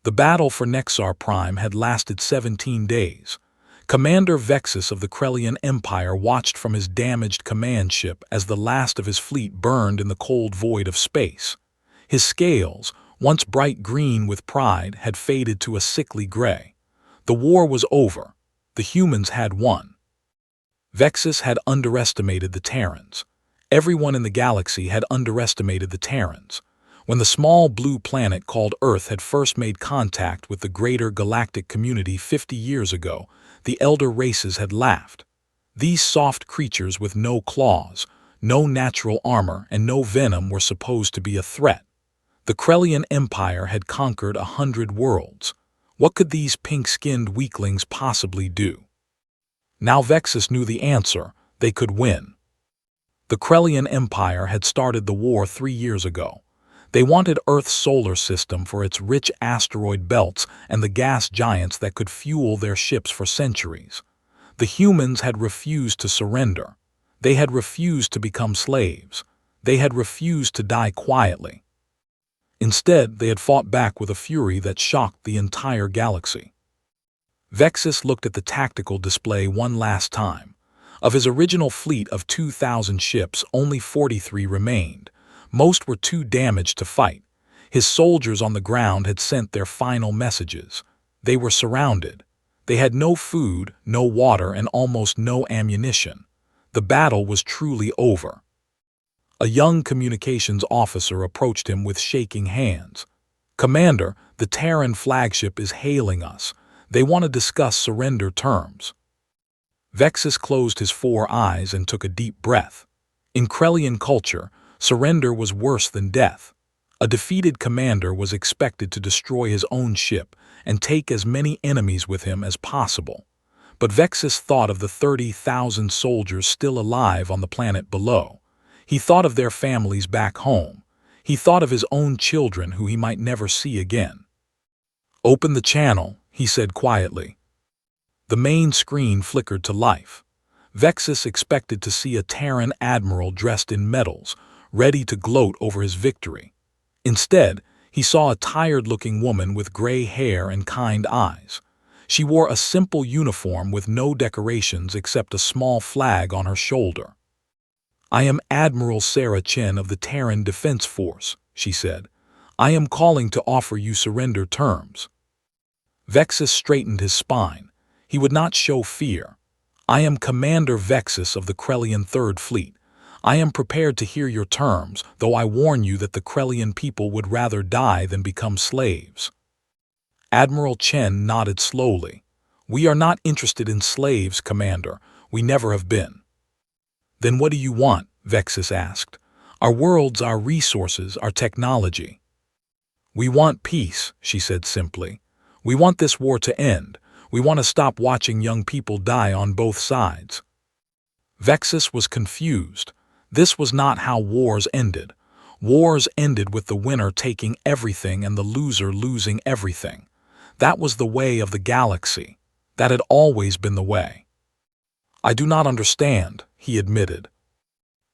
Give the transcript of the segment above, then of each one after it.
The battle for Nexar Prime had lasted 17 days. Commander Vexus of the Krellian Empire watched from his damaged command ship as the last of his fleet burned in the cold void of space. His scales, once bright green with pride, had faded to a sickly gray. The war was over. The humans had won. Vexus had underestimated the Terrans. Everyone in the galaxy had underestimated the Terrans. When the small blue planet called Earth had first made contact with the greater galactic community 50 years ago, the elder races had laughed. These soft creatures with no claws, no natural armor, and no venom were supposed to be a threat. The Krellian Empire had conquered 100 worlds. What could these pink-skinned weaklings possibly do? Now Vexus knew the answer: they could win. The Krellian Empire had started the war 3 years ago. They wanted Earth's solar system for its rich asteroid belts and the gas giants that could fuel their ships for centuries. The humans had refused to surrender. They had refused to become slaves. They had refused to die quietly. Instead, they had fought back with a fury that shocked the entire galaxy. Vexus looked at the tactical display one last time. Of his original fleet of 2,000 ships, only 43 remained. Most were too damaged to fight. His soldiers on the ground had sent their final messages. They were surrounded. They had no food, no water, and almost no ammunition. The battle was truly over. A young communications officer approached him with shaking hands. "Commander, the Terran flagship is hailing us. They want to discuss surrender terms." Vexus closed his 4 eyes and took a deep breath. In Krellian culture, surrender was worse than death. A defeated commander was expected to destroy his own ship and take as many enemies with him as possible. But Vexus thought of the 30,000 soldiers still alive on the planet below. He thought of their families back home. He thought of his own children who he might never see again. "Open the channel," he said quietly. The main screen flickered to life. Vexus expected to see a Terran admiral dressed in medals, ready to gloat over his victory. Instead, he saw a tired-looking woman with gray hair and kind eyes. She wore a simple uniform with no decorations except a small flag on her shoulder. "I am Admiral Sarah Chen of the Terran Defense Force," she said. "I am calling to offer you surrender terms." Vexus straightened his spine. He would not show fear. "I am Commander Vexus of the Krellian Third Fleet. I am prepared to hear your terms, though I warn you that the Krellian people would rather die than become slaves." Admiral Chen nodded slowly. "We are not interested in slaves, Commander. We never have been." "Then what do you want?" Vexus asked. "Our worlds, our resources, our technology." "We want peace," she said simply. "We want this war to end. We want to stop watching young people die on both sides." Vexus was confused. This was not how wars ended. Wars ended with the winner taking everything and the loser losing everything. That was the way of the galaxy. That had always been the way. "I do not understand," he admitted.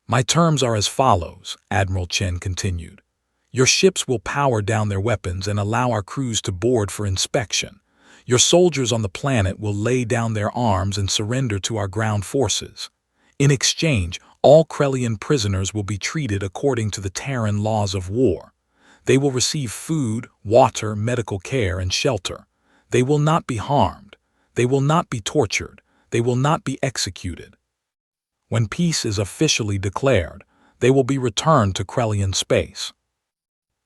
"My terms are as follows," Admiral Chen continued. "Your ships will power down their weapons and allow our crews to board for inspection. Your soldiers on the planet will lay down their arms and surrender to our ground forces. In exchange, all Krellian prisoners will be treated according to the Terran laws of war. They will receive food, water, medical care, and shelter. They will not be harmed. They will not be tortured. They will not be executed. When peace is officially declared, they will be returned to Krellian space."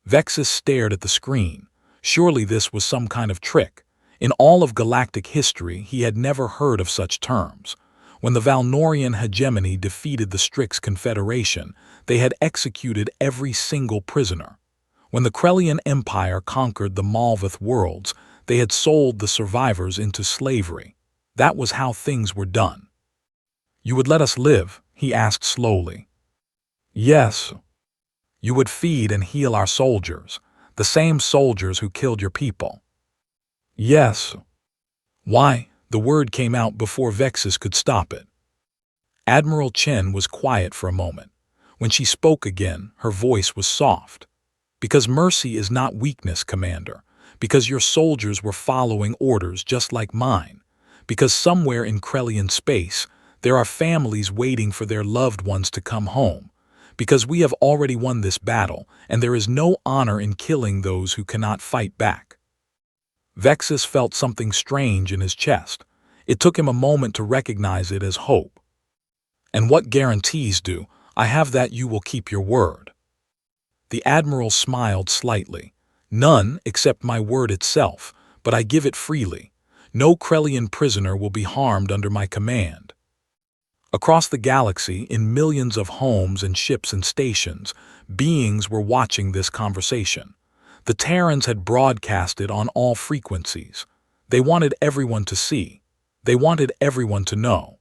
Vexus stared at the screen. Surely this was some kind of trick. In all of galactic history, he had never heard of such terms. When the Valnorian hegemony defeated the Strix Confederation, they had executed every single prisoner. When the Krellian Empire conquered the Malvith worlds, they had sold the survivors into slavery. That was how things were done. "You would let us live?" he asked slowly. "Yes. You would feed and heal our soldiers, the same soldiers who killed your people." "Yes." "Why?" The word came out before Vexus could stop it. Admiral Chen was quiet for a moment. When she spoke again, her voice was soft. "Because mercy is not weakness, Commander. because your soldiers were following orders just like mine, because somewhere in Krellian space there are families waiting for their loved ones to come home, because we have already won this battle and there is no honor in killing those who cannot fight back. Vexus felt something strange in his chest. It took him a moment to recognize it as hope. And what guarantees do I have that you will keep your word? The Admiral smiled slightly. None except my word itself, but I give it freely. No Krellian prisoner will be harmed under my command. Across the galaxy, in millions of homes and ships and stations, beings were watching this conversation. The Terrans had broadcasted on all frequencies. They wanted everyone to see. They wanted everyone to know.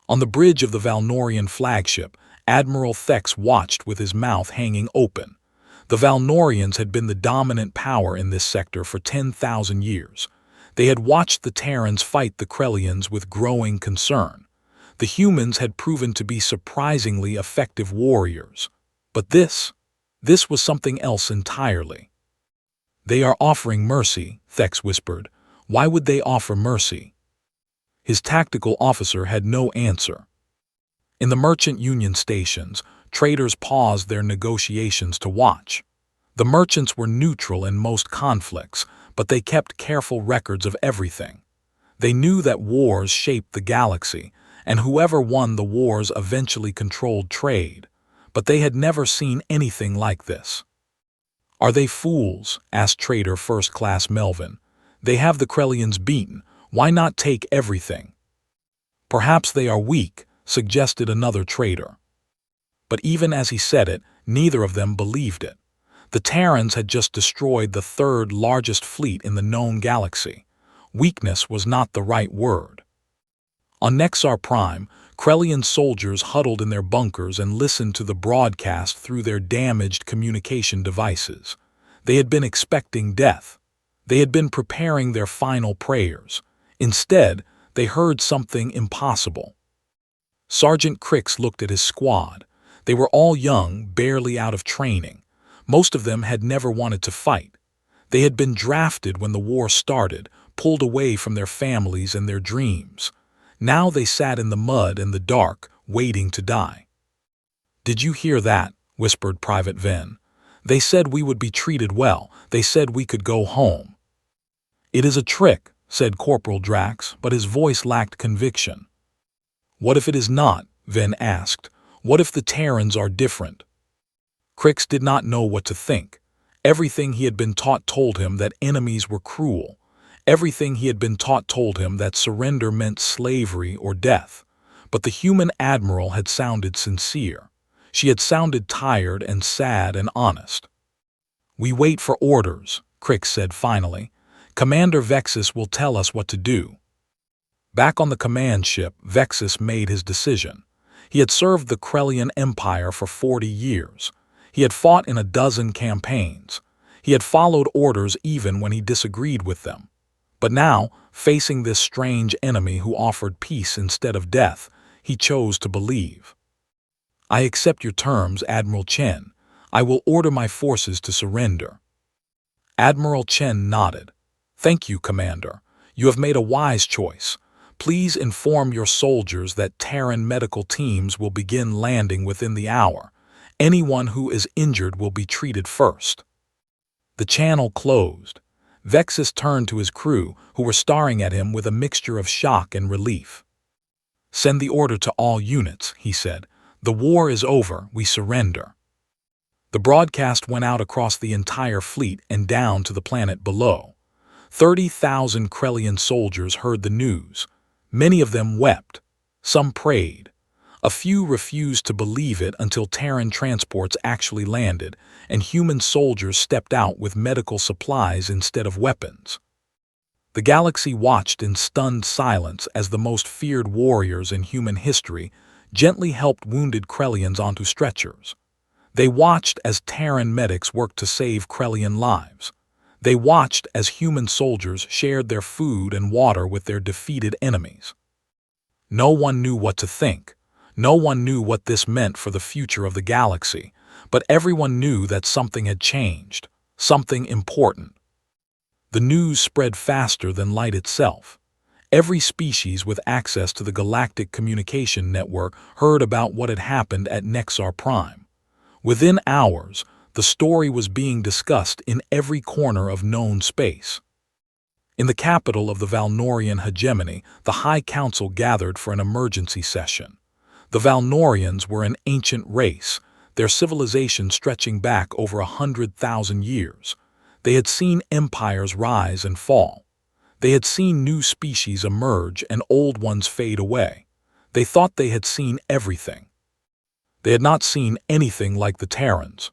On the bridge of the Valnorian flagship, Admiral Thex watched with his mouth hanging open. The Valnorians had been the dominant power in this sector for 10,000 years. They had watched the Terrans fight the Krellians with growing concern. The humans had proven to be surprisingly effective warriors. But this was something else entirely. They are offering mercy, Thex whispered. Why would they offer mercy? His tactical officer had no answer. In the merchant union stations, traders paused their negotiations to watch. The merchants were neutral in most conflicts, but they kept careful records of everything. They knew that wars shaped the galaxy, and whoever won the wars eventually controlled trade, but they had never seen anything like this. Are they fools? Asked Trader First Class Melvin. They have the Krellians beaten. Why not take everything? Perhaps they are weak, suggested another trader. But even as he said it, neither of them believed it. The Terrans had just destroyed the third largest fleet in the known galaxy. Weakness was not the right word. On Nexar Prime, Krellian soldiers huddled in their bunkers and listened to the broadcast through their damaged communication devices. They had been expecting death. They had been preparing their final prayers. Instead, they heard something impossible. Sergeant Crix looked at his squad. They were all young, barely out of training. Most of them had never wanted to fight. They had been drafted when the war started, pulled away from their families and their dreams. Now they sat in the mud and the dark, waiting to die. "Did you hear that?" whispered Private Venn. "They said we would be treated well. They said we could go home." "It is a trick," said Corporal Drax, but his voice lacked conviction. "What if it is not?" Venn asked. "What if the Terrans are different?" Crix did not know what to think. Everything he had been taught told him that enemies were cruel. Everything he had been taught told him that surrender meant slavery or death. But the human admiral had sounded sincere. She had sounded tired and sad and honest. "We wait for orders," Crix said finally. "Commander Vexus will tell us what to do." Back on the command ship, Vexus made his decision. He had served the Krellian Empire for 40 years. He had fought in a dozen campaigns. He had followed orders even when he disagreed with them. But now, facing this strange enemy who offered peace instead of death, he chose to believe. "I accept your terms, Admiral Chen. I will order my forces to surrender." Admiral Chen nodded. "Thank you, Commander. You have made a wise choice. Please inform your soldiers that Terran medical teams will begin landing within the hour. Anyone who is injured will be treated first." The channel closed. Vexus turned to his crew, who were staring at him with a mixture of shock and relief. "Send the order to all units," he said. "The war is over. We surrender." The broadcast went out across the entire fleet and down to the planet below. 30,000 Krellian soldiers heard the news. Many of them wept. Some prayed. A few refused to believe it until Terran transports actually landed, and human soldiers stepped out with medical supplies instead of weapons. The galaxy watched in stunned silence as the most feared warriors in human history gently helped wounded Krellians onto stretchers. They watched as Terran medics worked to save Krellian lives. They watched as human soldiers shared their food and water with their defeated enemies. No one knew what to think. No one knew what this meant for the future of the galaxy, but everyone knew that something had changed, something important. The news spread faster than light itself. Every species with access to the Galactic Communication Network heard about what had happened at Nexar Prime. Within hours, the story was being discussed in every corner of known space. In the capital of the Valnorian hegemony, the High Council gathered for an emergency session. The Valnorians were an ancient race, their civilization stretching back over 100,000 years. They had seen empires rise and fall. They had seen new species emerge and old ones fade away. They thought they had seen everything. They had not seen anything like the Terrans.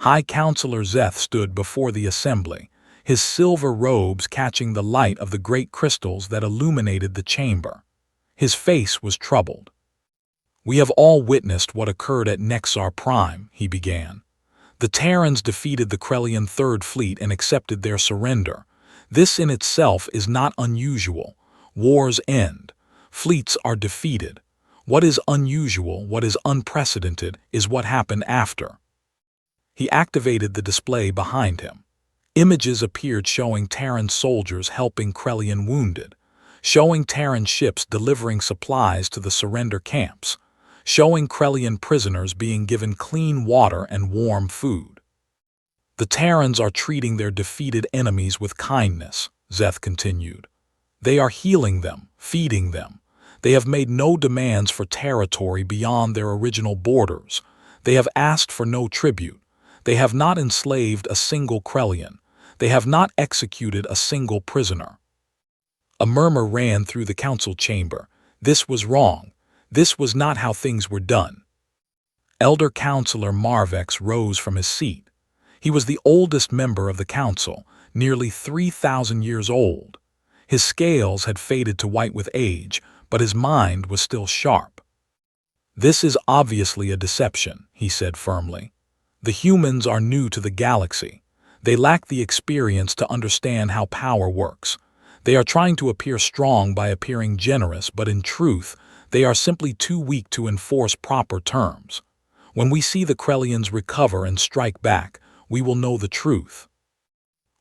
High Counselor Zeth stood before the assembly, his silver robes catching the light of the great crystals that illuminated the chamber. His face was troubled. "We have all witnessed what occurred at Nexar Prime," he began. "The Terrans defeated the Krellian Third Fleet and accepted their surrender. This in itself is not unusual. Wars end. Fleets are defeated. What is unusual, what is unprecedented, is what happened after." He activated the display behind him. Images appeared showing Terran soldiers helping Krellian wounded, showing Terran ships delivering supplies to the surrender camps, showing Krellian prisoners being given clean water and warm food. "The Terrans are treating their defeated enemies with kindness," Zeth continued. "They are healing them, feeding them. They have made no demands for territory beyond their original borders. They have asked for no tribute. They have not enslaved a single Krellian. They have not executed a single prisoner." A murmur ran through the council chamber. This was wrong. This was not how things were done. Elder Counselor Marvex rose from his seat. He was the oldest member of the council, nearly 3,000 years old. His scales had faded to white with age, but his mind was still sharp. "This is obviously a deception," he said firmly. "The humans are new to the galaxy. They lack the experience to understand how power works. They are trying to appear strong by appearing generous, but in truth, they are simply too weak to enforce proper terms. When we see the Krellians recover and strike back, we will know the truth."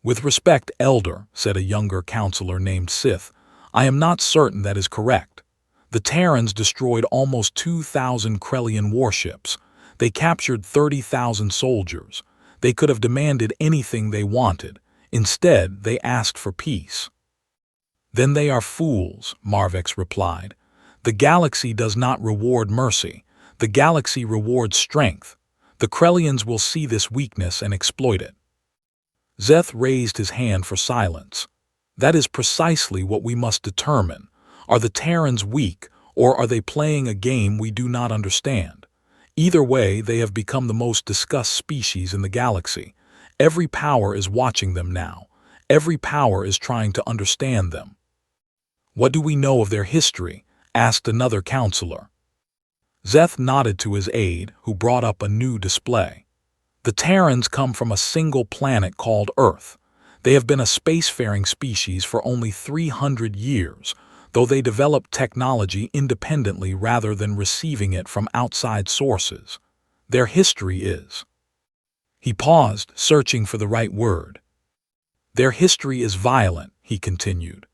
"With respect, Elder," said a younger counselor named Sith, "I am not certain that is correct. The Terrans destroyed almost 2,000 Krellian warships. They captured 30,000 soldiers. They could have demanded anything they wanted. Instead, they asked for peace." "Then they are fools," Marvex replied. "The galaxy does not reward mercy. The galaxy rewards strength. The Krellians will see this weakness and exploit it." Zeth raised his hand for silence. "That is precisely what we must determine. Are the Terrans weak, or are they playing a game we do not understand? Either way, they have become the most discussed species in the galaxy. Every power is watching them now. Every power is trying to understand them." "What do we know of their history?" asked another counselor. Zeth nodded to his aide, who brought up a new display. "The Terrans come from a single planet called Earth. They have been a spacefaring species for only 300 years, though they developed technology independently rather than receiving it from outside sources. Their history is—" He paused, searching for the right word. "Their history is violent," he continued.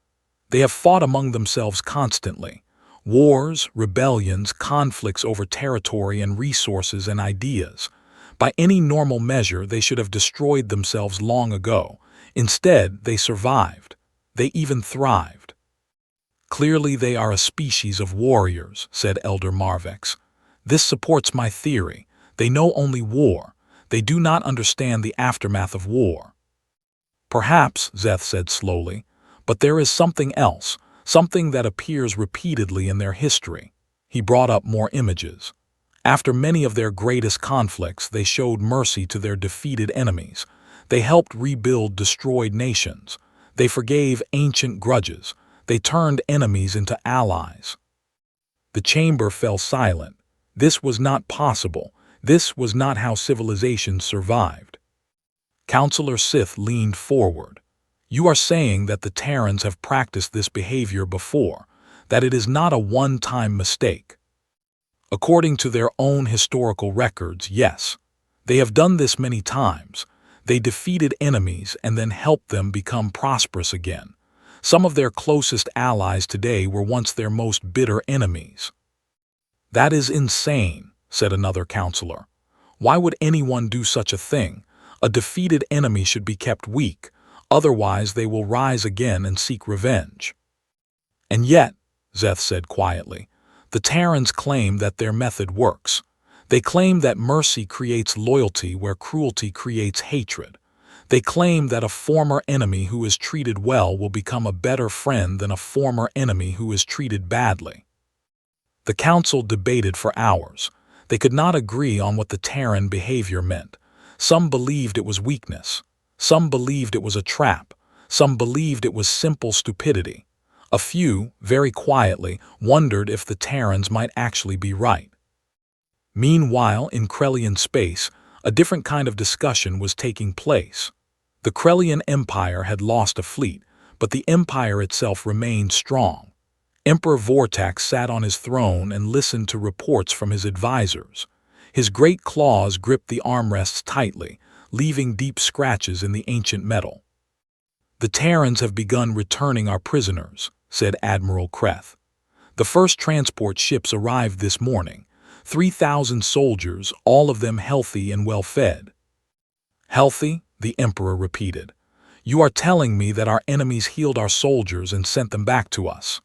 "They have fought among themselves constantly. Wars, rebellions, conflicts over territory and resources and ideas. By any normal measure, they should have destroyed themselves long ago. Instead, they survived. They even thrived." "Clearly they are a species of warriors," said Elder Marvex. "This supports my theory. They know only war. They do not understand the aftermath of war." "Perhaps," Zeth said slowly, "but there is something else, something that appears repeatedly in their history." He brought up more images. "After many of their greatest conflicts, they showed mercy to their defeated enemies. They helped rebuild destroyed nations. They forgave ancient grudges. They turned enemies into allies." The chamber fell silent. This was not possible. This was not how civilizations survived. Counselor Sith leaned forward. "You are saying that the Terrans have practiced this behavior before, that it is not a one-time mistake." "According to their own historical records, yes. They have done this many times. They defeated enemies and then helped them become prosperous again. Some of their closest allies today were once their most bitter enemies. "That is insane," said another counselor. "Why would anyone do such a thing? A defeated enemy should be kept weak, otherwise they will rise again and seek revenge." "And yet," Zeth said quietly, "the Terrans claim that their method works. They claim that mercy creates loyalty where cruelty creates hatred. They claim that a former enemy who is treated well will become a better friend than a former enemy who is treated badly." The council debated for hours. They could not agree on what the Terran behavior meant. Some believed it was weakness. Some believed it was a trap. Some believed it was simple stupidity. A few, very quietly, wondered if the Terrans might actually be right. Meanwhile, in Krellian space, a different kind of discussion was taking place. The Krellian Empire had lost a fleet, but the Empire itself remained strong. Emperor Vortax sat on his throne and listened to reports from his advisors. His great claws gripped the armrests tightly, leaving deep scratches in the ancient metal. "The Terrans have begun returning our prisoners," said Admiral Kreth. "The first transport ships arrived this morning. 3,000 soldiers, all of them healthy and well-fed." "Healthy?" the Emperor repeated. "You are telling me that our enemies healed our soldiers and sent them back to us?"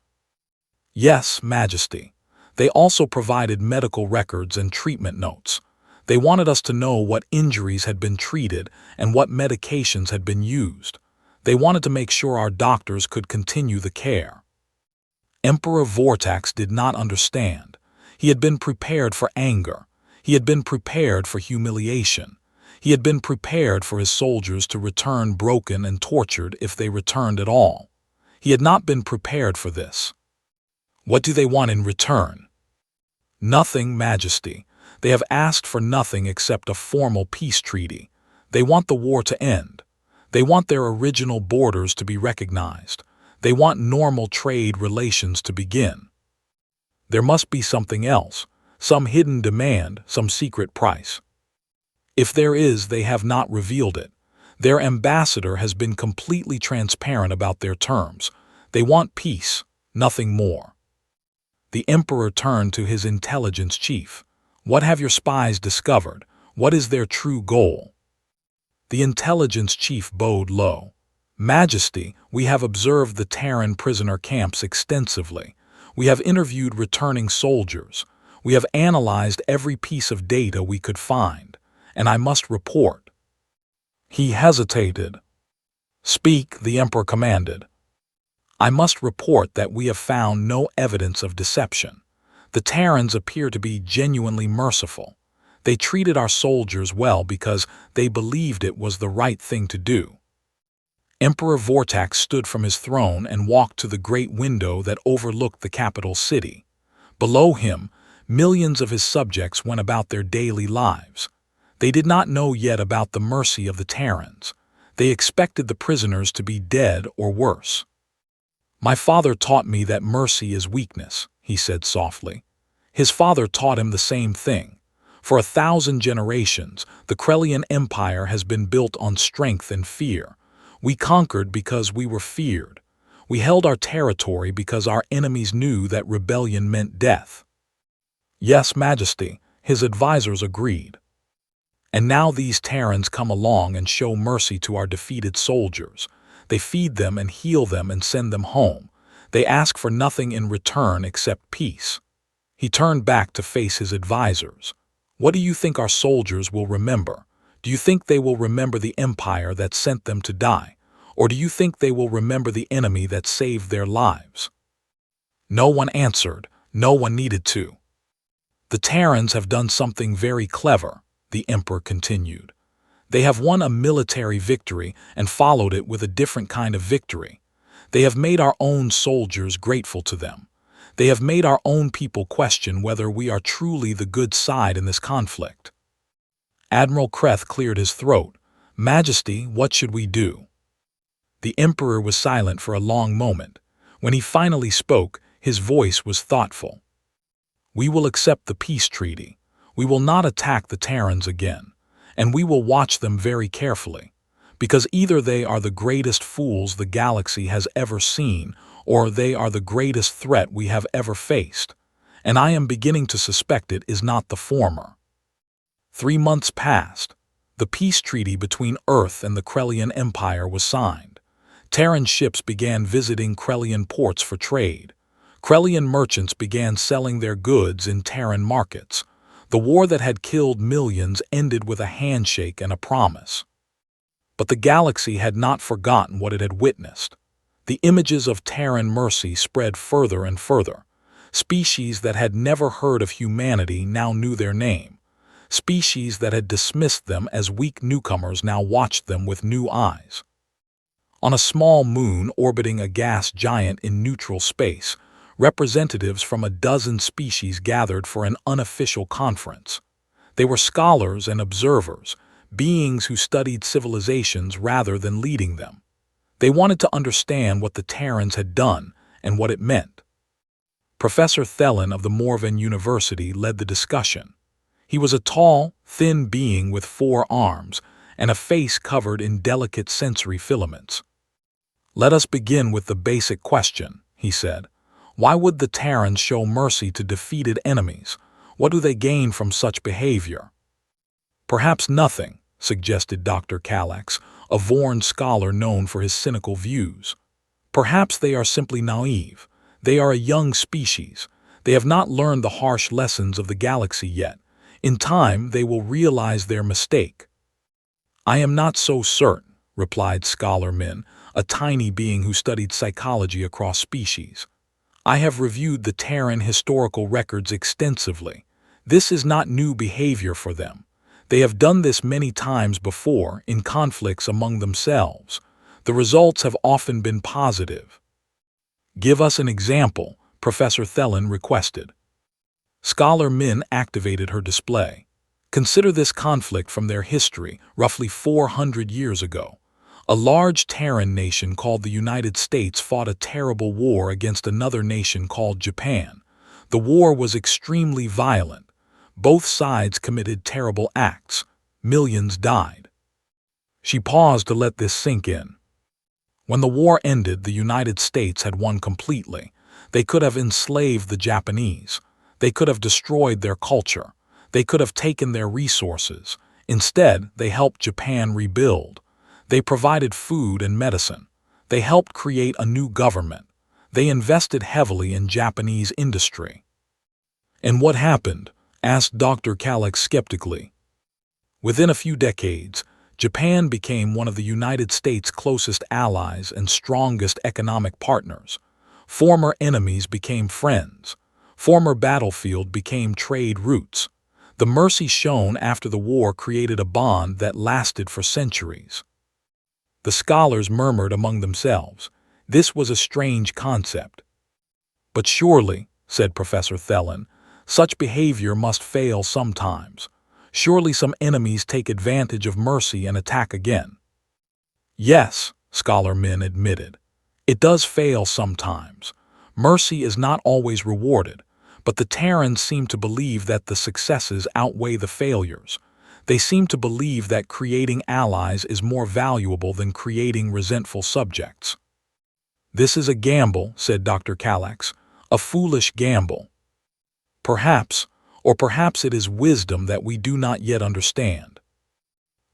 "Yes, Majesty. They also provided medical records and treatment notes. They wanted us to know what injuries had been treated and what medications had been used. They wanted to make sure our doctors could continue the care." Emperor Vortax did not understand. He had been prepared for anger. He had been prepared for humiliation. He had been prepared for his soldiers to return broken and tortured if they returned at all. He had not been prepared for this. "What do they want in return?" "Nothing, Majesty. They have asked for nothing except a formal peace treaty. They want the war to end. They want their original borders to be recognized. They want normal trade relations to begin." "There must be something else, some hidden demand, some secret price." "If there is, they have not revealed it. Their ambassador has been completely transparent about their terms. They want peace, nothing more." The Emperor turned to his intelligence chief. "What have your spies discovered? What is their true goal?" The intelligence chief bowed low. "Majesty, we have observed the Terran prisoner camps extensively. We have interviewed returning soldiers. We have analyzed every piece of data we could find, and I must report." He hesitated. "Speak," the Emperor commanded. "I must report that we have found no evidence of deception. The Terrans appear to be genuinely merciful. They treated our soldiers well because they believed it was the right thing to do." Emperor Vortax stood from his throne and walked to the great window that overlooked the capital city. Below him, millions of his subjects went about their daily lives. They did not know yet about the mercy of the Terrans. They expected the prisoners to be dead or worse. "My father taught me that mercy is weakness," he said softly. His father taught him the same thing. For 1,000 generations, the Krellian Empire has been built on strength and fear. We conquered because we were feared. We held our territory because our enemies knew that rebellion meant death. "Yes, Majesty," his advisors agreed. "And now these Terrans come along and show mercy to our defeated soldiers. They feed them and heal them and send them home. They ask for nothing in return except peace." He turned back to face his advisors. "What do you think our soldiers will remember? Do you think they will remember the empire that sent them to die? Or do you think they will remember the enemy that saved their lives?" No one answered. No one needed to. "The Terrans have done something very clever," the Emperor continued. "They have won a military victory and followed it with a different kind of victory. They have made our own soldiers grateful to them. They have made our own people question whether we are truly the good side in this conflict." Admiral Kreth cleared his throat. "Majesty, what should we do?" The Emperor was silent for a long moment. When he finally spoke, his voice was thoughtful. "We will accept the peace treaty. We will not attack the Terrans again, and we will watch them very carefully. because either they are the greatest fools the galaxy has ever seen, or they are the greatest threat we have ever faced, and I am beginning to suspect it is not the former. 3 months passed. The peace treaty between Earth and the Krellian Empire was signed. Terran ships began visiting Krellian ports for trade. Krellian merchants began selling their goods in Terran markets. The war that had killed millions ended with a handshake and a promise. But the galaxy had not forgotten what it had witnessed. The images of Terran mercy spread further and further. Species that had never heard of humanity now knew their name. Species that had dismissed them as weak newcomers now watched them with new eyes. On a small moon orbiting a gas giant in neutral space, representatives from a dozen species gathered for an unofficial conference. They were scholars and observers, beings who studied civilizations rather than leading them. They wanted to understand what the Terrans had done and what it meant. Professor Thelen of the Morven University led the discussion. He was a tall, thin being with 4 arms and a face covered in delicate sensory filaments. "Let us begin with the basic question," he said. "Why would the Terrans show mercy to defeated enemies? What do they gain from such behavior?" "Perhaps nothing," suggested Dr. Kallax, a Vorn scholar known for his cynical views. "Perhaps they are simply naive. They are a young species. They have not learned the harsh lessons of the galaxy yet. In time, they will realize their mistake." "I am not so certain," replied Scholar Min, a tiny being who studied psychology across species. "I have reviewed the Terran historical records extensively. This is not new behavior for them. They have done this many times before in conflicts among themselves. The results have often been positive." "Give us an example," Professor Thelen requested. Scholar Min activated her display. "Consider this conflict from their history, roughly 400 years ago. A large Terran nation called the United States fought a terrible war against another nation called Japan. The war was extremely violent. Both sides committed terrible acts. Millions died." She paused to let this sink in. When the war ended, the United States had won completely. They could have enslaved the Japanese. They could have destroyed their culture. They could have taken their resources. Instead, they helped Japan rebuild. They provided food and medicine. They helped create a new government. They invested heavily in Japanese industry. "And what happened?" asked Dr. Kallax skeptically. "Within a few decades, Japan became one of the United States' closest allies and strongest economic partners. Former enemies became friends. Former battlefield became trade routes. The mercy shown after the war created a bond that lasted for centuries." The scholars murmured among themselves. This was a strange concept. "But surely," said Professor Thelen, "such behavior must fail sometimes. Surely some enemies take advantage of mercy and attack again." "Yes," Scholar Min admitted. "It does fail sometimes. Mercy is not always rewarded, but the Terrans seem to believe that the successes outweigh the failures. They seem to believe that creating allies is more valuable than creating resentful subjects." "This is a gamble," said Dr. Kallax, "a foolish gamble. Perhaps, or perhaps it is wisdom that we do not yet understand."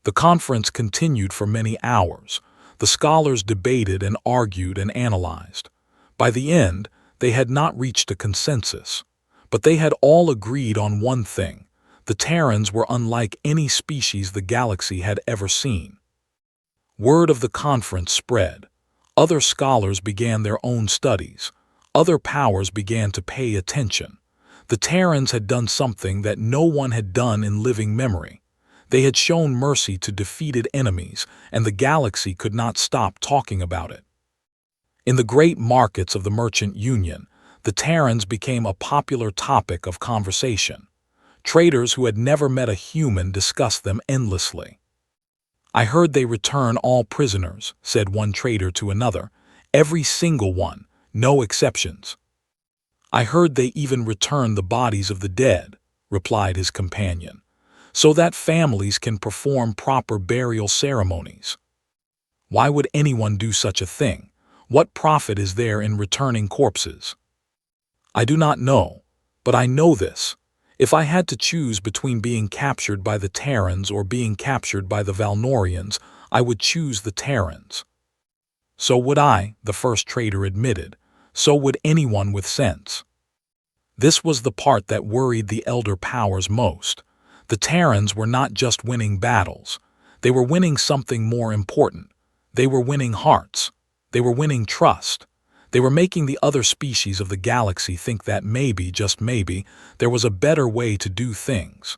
The conference continued for many hours. The scholars debated and argued and analyzed. By the end, they had not reached a consensus. But they had all agreed on one thing. The Terrans were unlike any species the galaxy had ever seen. Word of the conference spread. Other scholars began their own studies. Other powers began to pay attention. The Terrans had done something that no one had done in living memory. They had shown mercy to defeated enemies, and the galaxy could not stop talking about it. In the great markets of the Merchant Union, the Terrans became a popular topic of conversation. Traders who had never met a human discussed them endlessly. "I heard they return all prisoners," said one trader to another. "Every single one, no exceptions." "I heard they even return the bodies of the dead," replied his companion, "so that families can perform proper burial ceremonies." Why would anyone do such a thing? What profit is there in returning corpses? I do not know, but I know this. If I had to choose between being captured by the Terrans or being captured by the Valnorians, I would choose the Terrans. So would I, the first trader admitted. So would anyone with sense. This was the part that worried the Elder Powers most. The Terrans were not just winning battles. They were winning something more important. They were winning hearts. They were winning trust. They were making the other species of the galaxy think that maybe, just maybe, there was a better way to do things.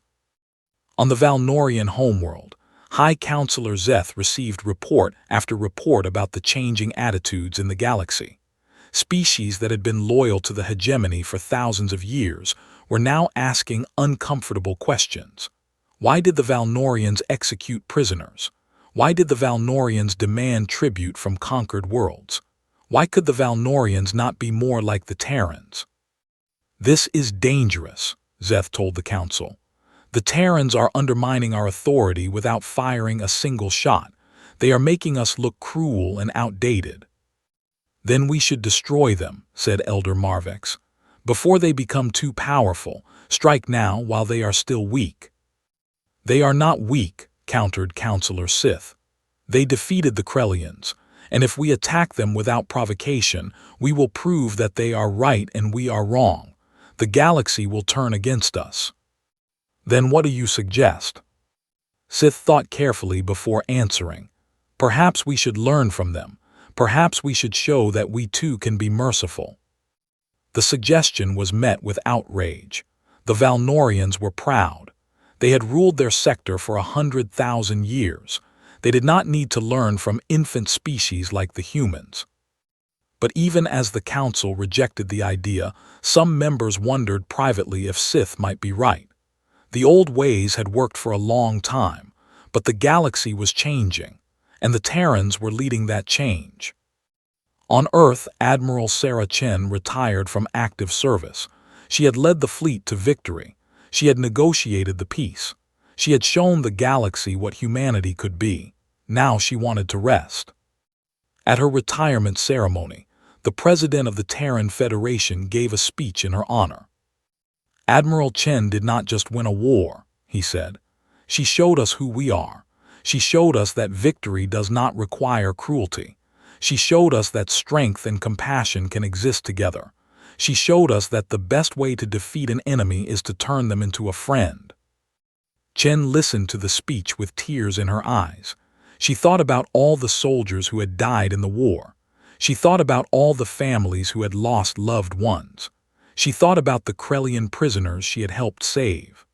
On the Valnorian homeworld, High Counselor Zeth received report after report about the changing attitudes in the galaxy. Species that had been loyal to the hegemony for thousands of years were now asking uncomfortable questions. Why did the Valnorians execute prisoners? Why did the Valnorians demand tribute from conquered worlds? Why could the Valnorians not be more like the Terrans? This is dangerous, Zeth told the council. The Terrans are undermining our authority without firing a single shot. They are making us look cruel and outdated. Then we should destroy them, said Elder Marvex. Before they become too powerful, strike now while they are still weak. They are not weak, countered Counselor Sith. They defeated the Krellians, and if we attack them without provocation, we will prove that they are right and we are wrong. The galaxy will turn against us. Then what do you suggest? Sith thought carefully before answering. Perhaps we should learn from them. Perhaps we should show that we too can be merciful. The suggestion was met with outrage. The Valnorians were proud. They had ruled their sector for 100,000 years. They did not need to learn from infant species like the humans. But even as the council rejected the idea, some members wondered privately if Sith might be right. The old ways had worked for a long time, but the galaxy was changing, and the Terrans were leading that change. On Earth, Admiral Sarah Chen retired from active service. She had led the fleet to victory. She had negotiated the peace. She had shown the galaxy what humanity could be. Now she wanted to rest. At her retirement ceremony, the president of the Terran Federation gave a speech in her honor. Admiral Chen did not just win a war, he said. She showed us who we are. She showed us that victory does not require cruelty. She showed us that strength and compassion can exist together. She showed us that the best way to defeat an enemy is to turn them into a friend. Chen listened to the speech with tears in her eyes. She thought about all the soldiers who had died in the war. She thought about all the families who had lost loved ones. She thought about the Krellian prisoners she had helped save.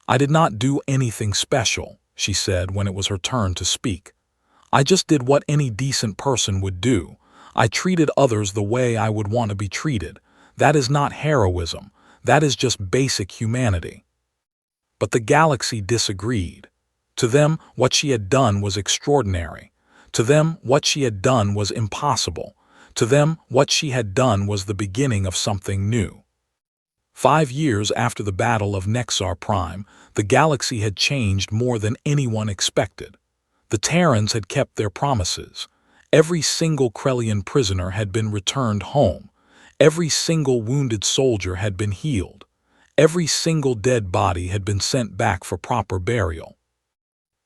I did not do anything special, she said when it was her turn to speak. I just did what any decent person would do. I treated others the way I would want to be treated. That is not heroism. That is just basic humanity. But the galaxy disagreed. To them, what she had done was extraordinary. To them, what she had done was impossible. To them, what she had done was the beginning of something new. 5 years after the Battle of Nexar Prime, the galaxy had changed more than anyone expected. The Terrans had kept their promises. Every single Krellian prisoner had been returned home. Every single wounded soldier had been healed. Every single dead body had been sent back for proper burial.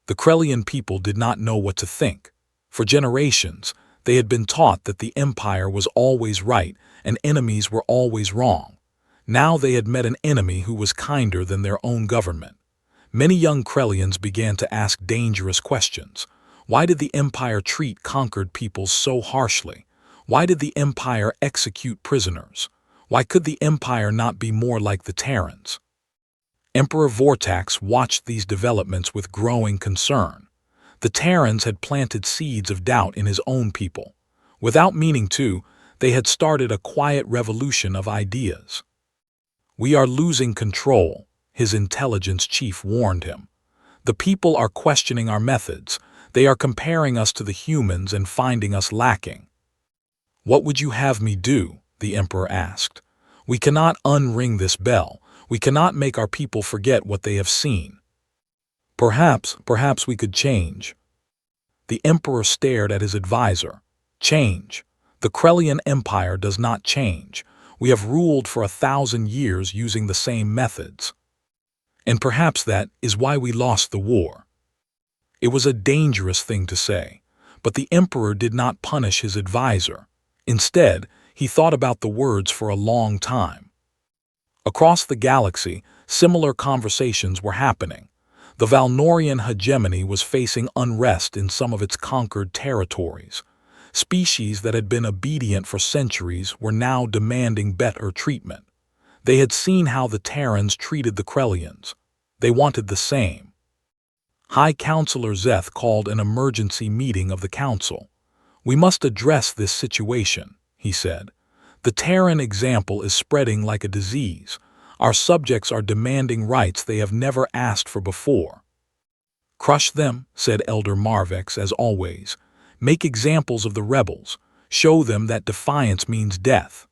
The Krellian people did not know what to think. For generations, they had been taught that the Empire was always right and enemies were always wrong. Now they had met an enemy who was kinder than their own government. Many young Krellians began to ask dangerous questions. Why did the Empire treat conquered peoples so harshly? Why did the Empire execute prisoners? Why could the Empire not be more like the Terrans? Emperor Vortax watched these developments with growing concern. The Terrans had planted seeds of doubt in his own people. Without meaning to, they had started a quiet revolution of ideas. We are losing control, his intelligence chief warned him. The people are questioning our methods. They are comparing us to the humans and finding us lacking. What would you have me do? The Emperor asked. We cannot unring this bell. We cannot make our people forget what they have seen. Perhaps we could change. The Emperor stared at his advisor. Change. The Krellian Empire does not change. We have ruled for 1,000 years using the same methods. And perhaps that is why we lost the war. It was a dangerous thing to say, but the Emperor did not punish his advisor. Instead, he thought about the words for a long time. Across the galaxy, similar conversations were happening. The Valnorian hegemony was facing unrest in some of its conquered territories. Species that had been obedient for centuries were now demanding better treatment. They had seen how the Terrans treated the Krellians. They wanted the same. High Counselor Zeth called an emergency meeting of the Council. "We must address this situation," he said. "The Terran example is spreading like a disease. Our subjects are demanding rights they have never asked for before." "Crush them," said Elder Marvex, as always. "Make examples of the rebels. Show them that defiance means death."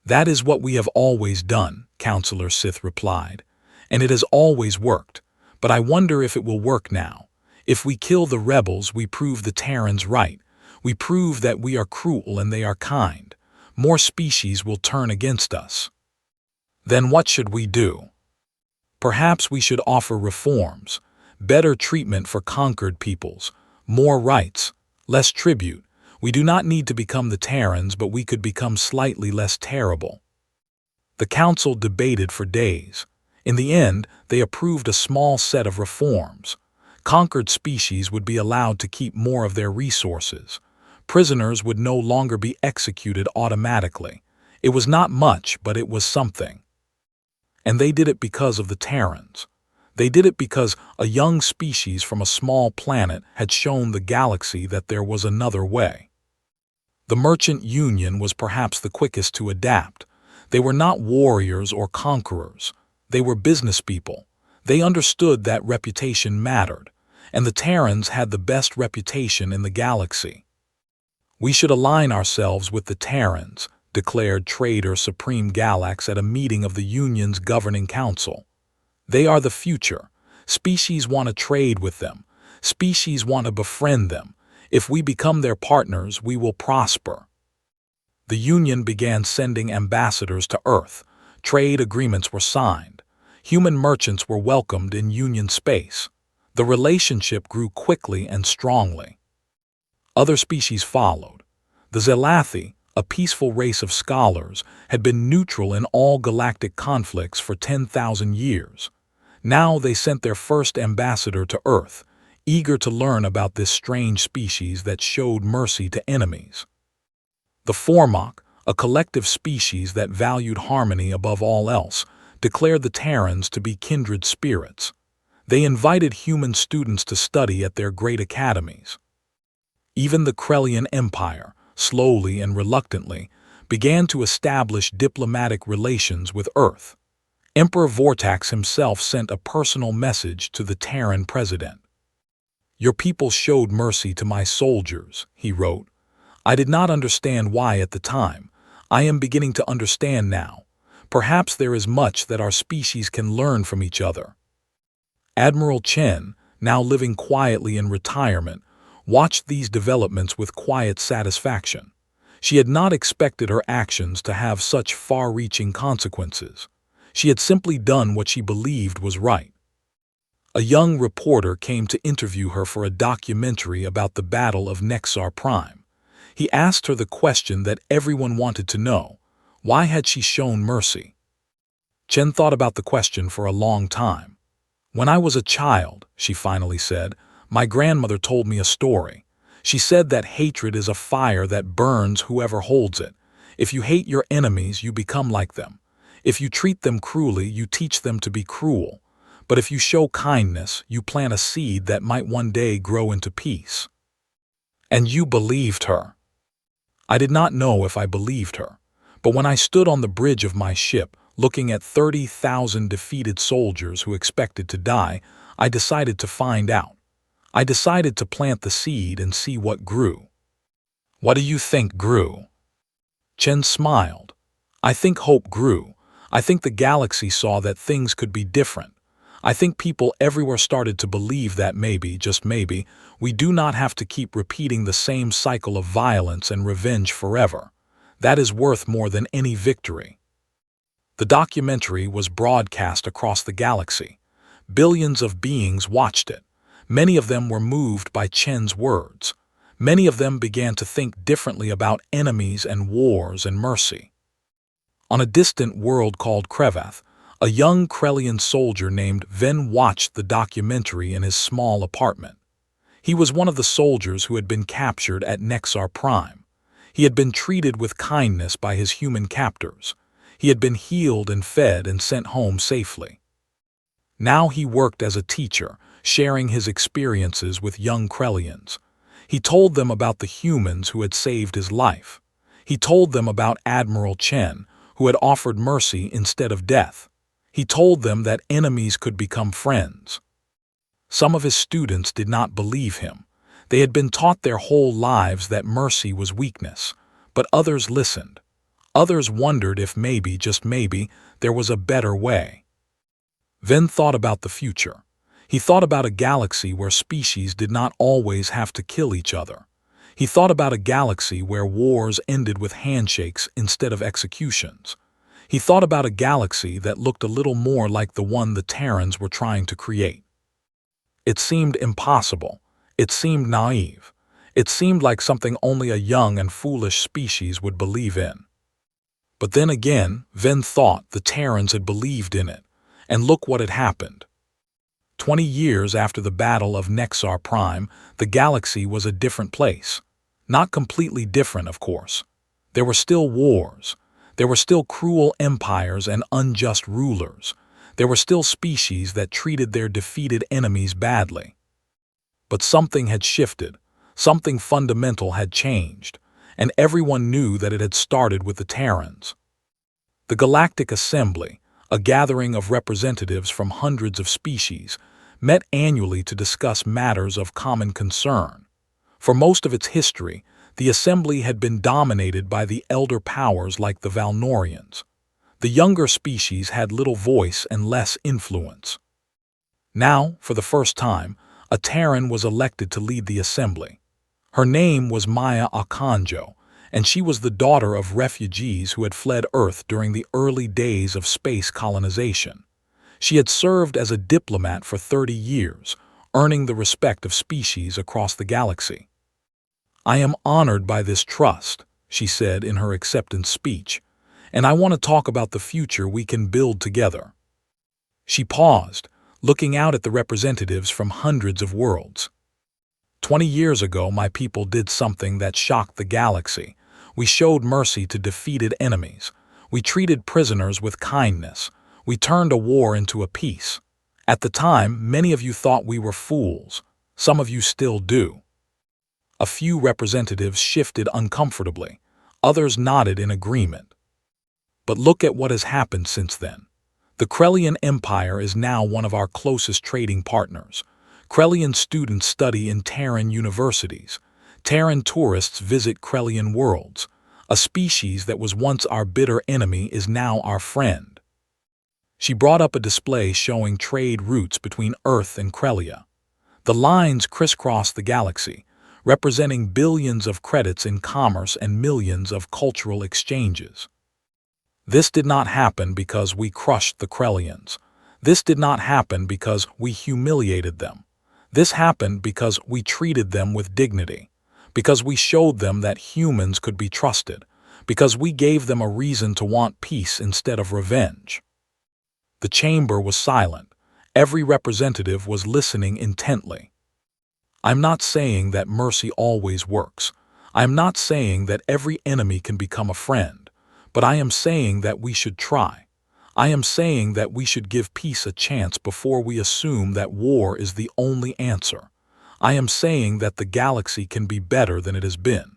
"That is what we have always done," Counselor Sith replied. "And it has always worked. But I wonder if it will work now. If we kill the rebels, we prove the Terrans right. We prove that we are cruel and they are kind. More species will turn against us. Then what should we do? Perhaps we should offer reforms, better treatment for conquered peoples, more rights, less tribute. We do not need to become the Terrans, but we could become slightly less terrible." The council debated for days. In the end, they approved a small set of reforms. Conquered species would be allowed to keep more of their resources. Prisoners would no longer be executed automatically. It was not much, but it was something. And they did it because of the Terrans. They did it because a young species from a small planet had shown the galaxy that there was another way. The Merchant Union was perhaps the quickest to adapt. They were not warriors or conquerors. They were business people. They understood that reputation mattered, and the Terrans had the best reputation in the galaxy. "We should align ourselves with the Terrans," declared Trader Supreme Galax at a meeting of the Union's governing council. "They are the future. Species want to trade with them. Species want to befriend them. If we become their partners, we will prosper." The Union began sending ambassadors to Earth. Trade agreements were signed. Human merchants were welcomed in Union space. The relationship grew quickly and strongly. Other species followed. The Zelathi, a peaceful race of scholars, had been neutral in all galactic conflicts for 10,000 years. Now they sent their first ambassador to Earth, eager to learn about this strange species that showed mercy to enemies. The Formok, a collective species that valued harmony above all else, declared the Terrans to be kindred spirits. They invited human students to study at their great academies. Even the Krellian Empire, slowly and reluctantly, began to establish diplomatic relations with Earth. Emperor Vortax himself sent a personal message to the Terran president. "Your people showed mercy to my soldiers," he wrote. "I did not understand why at the time. I am beginning to understand now. Perhaps there is much that our species can learn from each other." Admiral Chen, now living quietly in retirement, watched these developments with quiet satisfaction. She had not expected her actions to have such far-reaching consequences. She had simply done what she believed was right. A young reporter came to interview her for a documentary about the Battle of Nexar Prime. He asked her the question that everyone wanted to know: why had she shown mercy? Chen thought about the question for a long time. "When I was a child," she finally said, "my grandmother told me a story. She said that hatred is a fire that burns whoever holds it. If you hate your enemies, you become like them. If you treat them cruelly, you teach them to be cruel. But if you show kindness, you plant a seed that might one day grow into peace." And you believed her. I did not know if I believed her. But when I stood on the bridge of my ship, looking at 30,000 defeated soldiers who expected to die, I decided to find out. I decided to plant the seed and see what grew. What do you think grew? Chen smiled. I think hope grew. I think the galaxy saw that things could be different. I think people everywhere started to believe that maybe, just maybe, we do not have to keep repeating the same cycle of violence and revenge forever. That is worth more than any victory. The documentary was broadcast across the galaxy. Billions of beings watched it. Many of them were moved by Chen's words. Many of them began to think differently about enemies and wars and mercy. On a distant world called Krevath, a young Krellian soldier named Ven watched the documentary in his small apartment. He was one of the soldiers who had been captured at Nexar Prime. He had been treated with kindness by his human captors. He had been healed and fed and sent home safely. Now he worked as a teacher, sharing his experiences with young Krellians. He told them about the humans who had saved his life. He told them about Admiral Chen, who had offered mercy instead of death. He told them that enemies could become friends. Some of his students did not believe him. They had been taught their whole lives that mercy was weakness, but others listened. Others wondered if maybe, just maybe, there was a better way. Ven thought about the future. He thought about a galaxy where species did not always have to kill each other. He thought about a galaxy where wars ended with handshakes instead of executions. He thought about a galaxy that looked a little more like the one the Terrans were trying to create. It seemed impossible. It seemed naive. It seemed like something only a young and foolish species would believe in. But then again, Ven thought the Terrans had believed in it. And look what had happened. 20 years after the Battle of Nexar Prime, the galaxy was a different place. Not completely different, of course. There were still wars. There were still cruel empires and unjust rulers. There were still species that treated their defeated enemies badly. But something had shifted. Something fundamental had changed. And everyone knew that it had started with the Terrans. The Galactic Assembly, a gathering of representatives from hundreds of species, met annually to discuss matters of common concern. For most of its history, the Assembly had been dominated by the elder powers like the Valnorians. The younger species had little voice and less influence. Now, for the first time, a Terran was elected to lead the Assembly. Her name was Maya Akanjo, and she was the daughter of refugees who had fled Earth during the early days of space colonization. She had served as a diplomat for 30 years, earning the respect of species across the galaxy. "I am honored by this trust," she said in her acceptance speech, "and I want to talk about the future we can build together." She paused, looking out at the representatives from hundreds of worlds. 20 years ago, my people did something that shocked the galaxy. We showed mercy to defeated enemies. We treated prisoners with kindness. We turned a war into a peace. At the time, many of you thought we were fools. Some of you still do. A few representatives shifted uncomfortably. Others nodded in agreement. But look at what has happened since then. The Krellian Empire is now one of our closest trading partners. Krellian students study in Terran universities. Terran tourists visit Krellian worlds. A species that was once our bitter enemy is now our friend. She brought up a display showing trade routes between Earth and Krellia. The lines crisscross the galaxy, representing billions of credits in commerce and millions of cultural exchanges. This did not happen because we crushed the Krellians. This did not happen because we humiliated them. This happened because we treated them with dignity, because we showed them that humans could be trusted, because we gave them a reason to want peace instead of revenge. The chamber was silent. Every representative was listening intently. I'm not saying that mercy always works. I'm not saying that every enemy can become a friend, but I am saying that we should try. I am saying that we should give peace a chance before we assume that war is the only answer. I am saying that the galaxy can be better than it has been.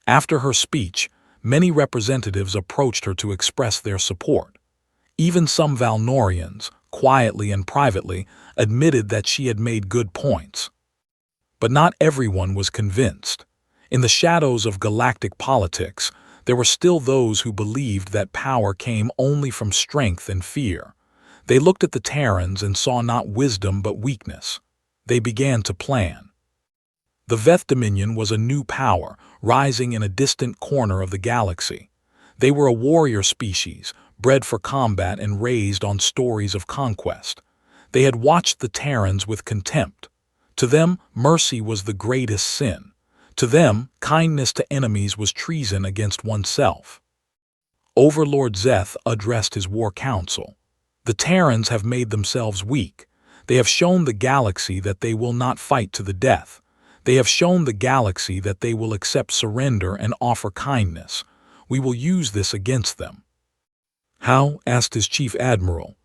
After her speech, many representatives approached her to express their support. Even some Valnorians, quietly and privately, admitted that she had made good points. But not everyone was convinced. In the shadows of galactic politics, there were still those who believed that power came only from strength and fear. They looked at the Terrans and saw not wisdom but weakness. They began to plan. The Veth Dominion was a new power, rising in a distant corner of the galaxy. They were a warrior species, bred for combat and raised on stories of conquest. They had watched the Terrans with contempt. To them, mercy was the greatest sin. To them, kindness to enemies was treason against oneself. Overlord Zeth addressed his war council. The Terrans have made themselves weak. They have shown the galaxy that they will not fight to the death. They have shown the galaxy that they will accept surrender and offer kindness. We will use this against them. How? Asked his chief admiral.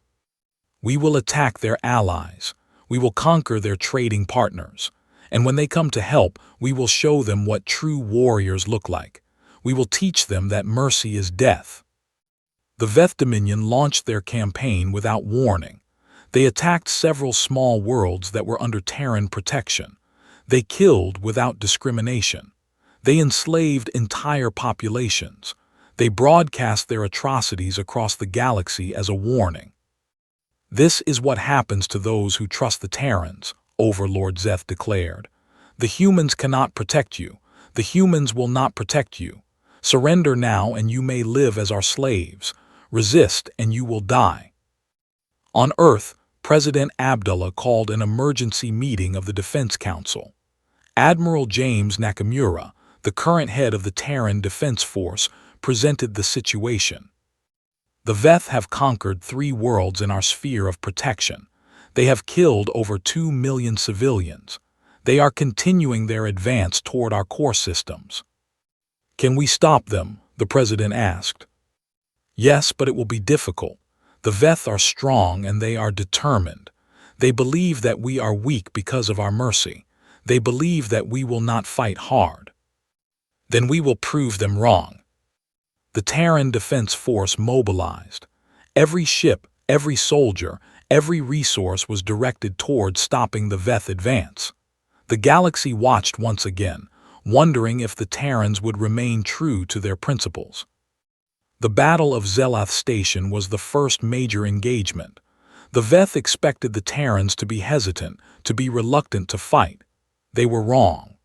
We will attack their allies. We will conquer their trading partners. And when they come to help, we will show them what true warriors look like. We will teach them that mercy is death. The Veth Dominion launched their campaign without warning. They attacked several small worlds that were under Terran protection. They killed without discrimination. They enslaved entire populations. They broadcast their atrocities across the galaxy as a warning. This is what happens to those who trust the Terrans, Overlord Zeth declared. The humans cannot protect you. The humans will not protect you. Surrender now and you may live as our slaves. Resist and you will die. On Earth, President Abdullah called an emergency meeting of the Defense Council. Admiral James Nakamura, the current head of the Terran Defense Force, presented the situation. The Veth have conquered 3 worlds in our sphere of protection. They have killed over 2 million civilians. They are continuing their advance toward our core systems. Can we stop them? The president asked. Yes, but it will be difficult. The Veth are strong and they are determined. They believe that we are weak because of our mercy. They believe that we will not fight hard. Then we will prove them wrong. The Terran Defense Force mobilized. Every ship, every soldier, every resource was directed toward stopping the Veth advance. The galaxy watched once again, wondering if the Terrans would remain true to their principles. The Battle of Zelath Station was the first major engagement. The Veth expected the Terrans to be hesitant, to be reluctant to fight. They were wrong.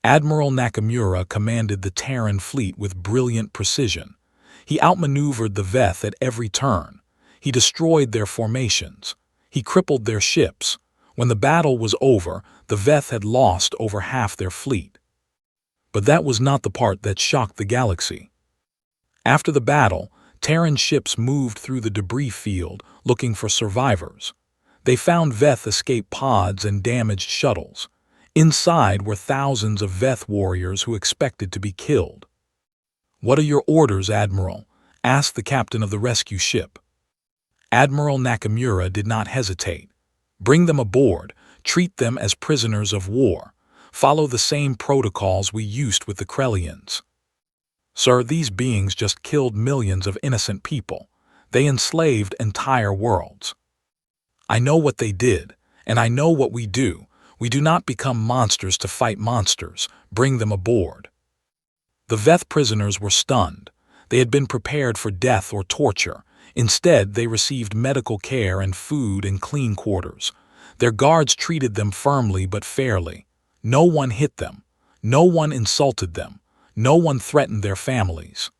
Admiral Nakamura commanded the Terran fleet with brilliant precision. He outmaneuvered the Veth at every turn. He destroyed their formations. He crippled their ships. When the battle was over, the Veth had lost over half their fleet. But that was not the part that shocked the galaxy. After the battle, Terran ships moved through the debris field looking for survivors. They found Veth escape pods and damaged shuttles. Inside were thousands of Veth warriors who expected to be killed. "What are your orders, Admiral?" asked the captain of the rescue ship. Admiral Nakamura did not hesitate. "Bring them aboard, treat them as prisoners of war. Follow the same protocols we used with the Krellians." "Sir, these beings just killed millions of innocent people. They enslaved entire worlds." "I know what they did, and I know what we do. We do not become monsters to fight monsters. Bring them aboard." The Veth prisoners were stunned. They had been prepared for death or torture. Instead, they received medical care and food in clean quarters. Their guards treated them firmly but fairly. No one hit them. No one insulted them. No one threatened their families.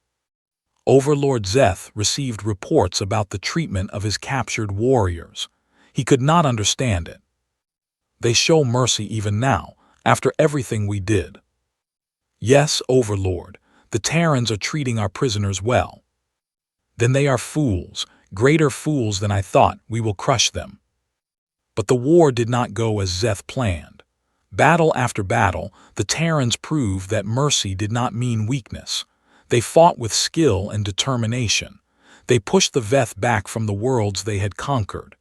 Overlord Zeth received reports about the treatment of his captured warriors. He could not understand it. "They show mercy even now, after everything we did." "Yes, Overlord, the Terrans are treating our prisoners well." "Then they are fools, greater fools than I thought. We will crush them." But the war did not go as Zeth planned. Battle after battle, the Terrans proved that mercy did not mean weakness. They fought with skill and determination. They pushed the Veth back from the worlds they had conquered.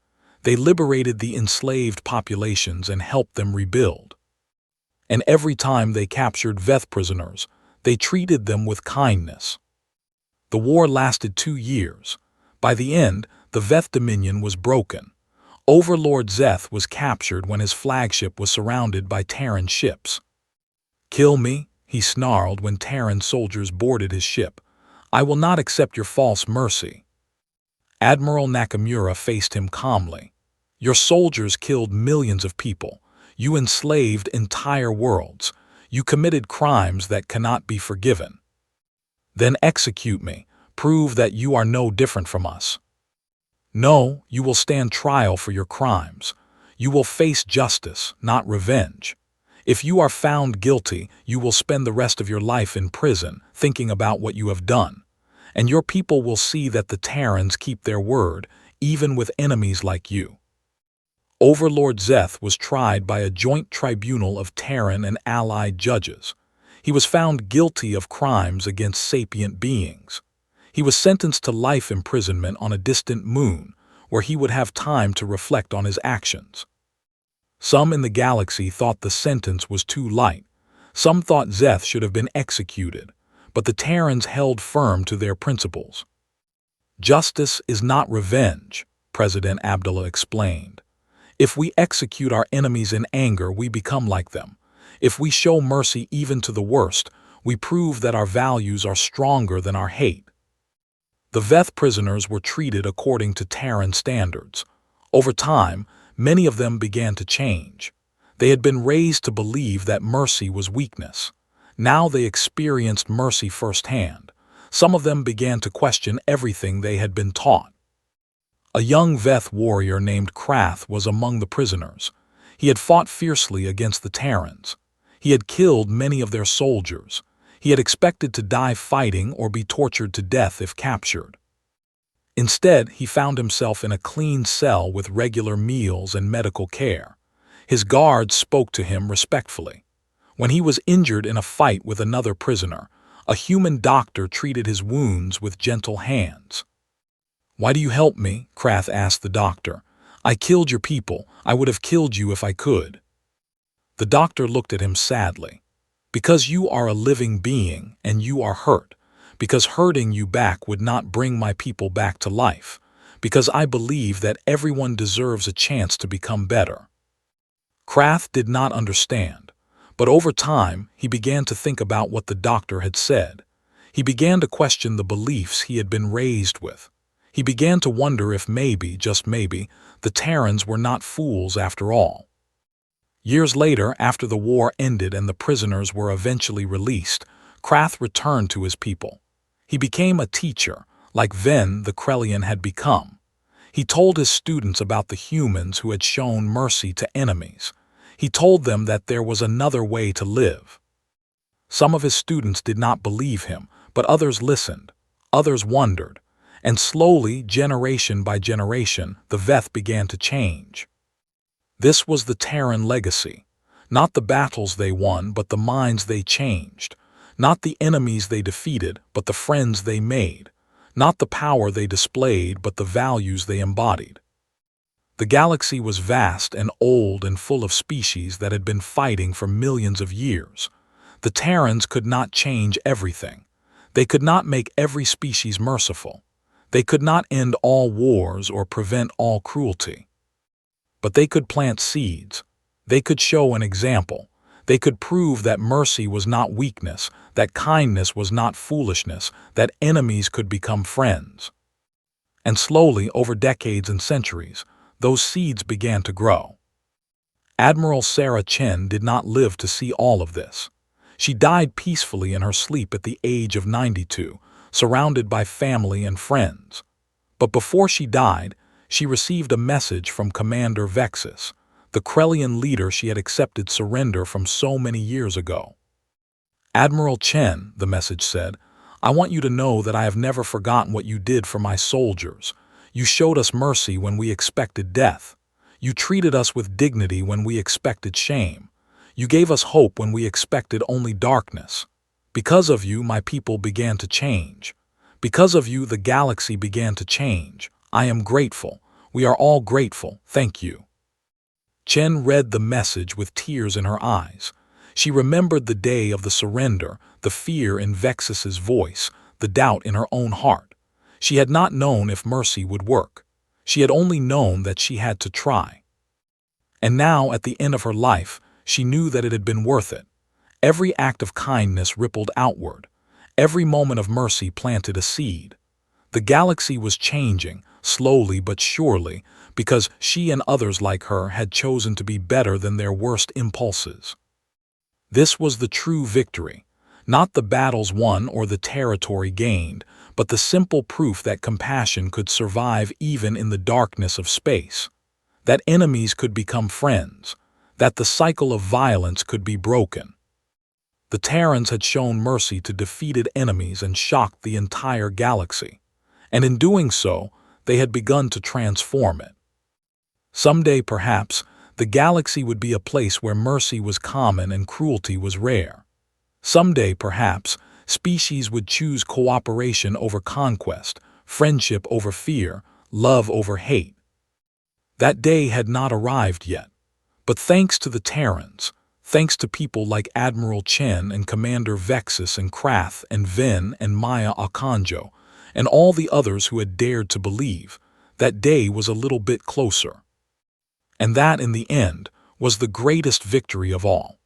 They liberated the enslaved populations and helped them rebuild. And every time they captured Veth prisoners, they treated them with kindness. The war lasted 2 years. By the end, the Veth Dominion was broken. Overlord Zeth was captured when his flagship was surrounded by Terran ships. "Kill me," he snarled when Terran soldiers boarded his ship. "I will not accept your false mercy." Admiral Nakamura faced him calmly. Your soldiers killed millions of people. You enslaved entire worlds. You committed crimes that cannot be forgiven. Then execute me. Prove that you are no different from us. No, you will stand trial for your crimes. You will face justice, not revenge. If you are found guilty, you will spend the rest of your life in prison, thinking about what you have done. And your people will see that the Terrans keep their word, even with enemies like you. Overlord Zeth was tried by a joint tribunal of Terran and allied judges. He was found guilty of crimes against sapient beings. He was sentenced to life imprisonment on a distant moon, where he would have time to reflect on his actions. Some in the galaxy thought the sentence was too light. Some thought Zeth should have been executed, but the Terrans held firm to their principles. Justice is not revenge, President Abdullah explained. If we execute our enemies in anger, we become like them. If we show mercy even to the worst, we prove that our values are stronger than our hate. The Veth prisoners were treated according to Terran standards. Over time, many of them began to change. They had been raised to believe that mercy was weakness. Now they experienced mercy firsthand. Some of them began to question everything they had been taught. A young Veth warrior named Krath was among the prisoners. He had fought fiercely against the Terrans. He had killed many of their soldiers. He had expected to die fighting or be tortured to death if captured. Instead, he found himself in a clean cell with regular meals and medical care. His guards spoke to him respectfully. When he was injured in a fight with another prisoner, a human doctor treated his wounds with gentle hands. "Why do you help me?" Krath asked the doctor. "I killed your people. I would have killed you if I could." The doctor looked at him sadly. "Because you are a living being and you are hurt. Because hurting you back would not bring my people back to life. Because I believe that everyone deserves a chance to become better." Krath did not understand, but over time he began to think about what the doctor had said. He began to question the beliefs he had been raised with. He began to wonder if maybe, just maybe, the Terrans were not fools after all. Years later, after the war ended and the prisoners were eventually released, Krath returned to his people. He became a teacher, like Ven the Krellian had become. He told his students about the humans who had shown mercy to enemies. He told them that there was another way to live. Some of his students did not believe him, but others listened. Others wondered. And slowly, generation by generation, the Veth began to change. This was the Terran legacy. Not the battles they won, but the minds they changed. Not the enemies they defeated, but the friends they made. Not the power they displayed, but the values they embodied. The galaxy was vast and old and full of species that had been fighting for millions of years. The Terrans could not change everything. They could not make every species merciful. They could not end all wars or prevent all cruelty. But they could plant seeds. They could show an example. They could prove that mercy was not weakness, that kindness was not foolishness, that enemies could become friends. And slowly, over decades and centuries, those seeds began to grow. Admiral Sarah Chen did not live to see all of this. She died peacefully in her sleep at the age of 92, surrounded by family and friends. But before she died, she received a message from Commander Vexus, the Krellian leader she had accepted surrender from so many years ago. "Admiral Chen," the message said, "I want you to know that I have never forgotten what you did for my soldiers. You showed us mercy when we expected death. You treated us with dignity when we expected shame. You gave us hope when we expected only darkness. Because of you, my people began to change. Because of you, the galaxy began to change. I am grateful. We are all grateful. Thank you." Chen read the message with tears in her eyes. She remembered the day of the surrender, the fear in Vexus's voice, the doubt in her own heart. She had not known if mercy would work. She had only known that she had to try. And now, at the end of her life, she knew that it had been worth it. Every act of kindness rippled outward. Every moment of mercy planted a seed. The galaxy was changing, slowly but surely, because she and others like her had chosen to be better than their worst impulses. This was the true victory, not the battles won or the territory gained, but the simple proof that compassion could survive even in the darkness of space, that enemies could become friends, that the cycle of violence could be broken. The Terrans had shown mercy to defeated enemies and shocked the entire galaxy, and in doing so, they had begun to transform it. Someday, perhaps, the galaxy would be a place where mercy was common and cruelty was rare. Someday, perhaps, species would choose cooperation over conquest, friendship over fear, love over hate. That day had not arrived yet, but thanks to the Terrans, thanks to people like Admiral Chen and Commander Vexus and Krath and Ven and Maya Akanjo, and all the others who had dared to believe, that day was a little bit closer. And that, in the end, was the greatest victory of all.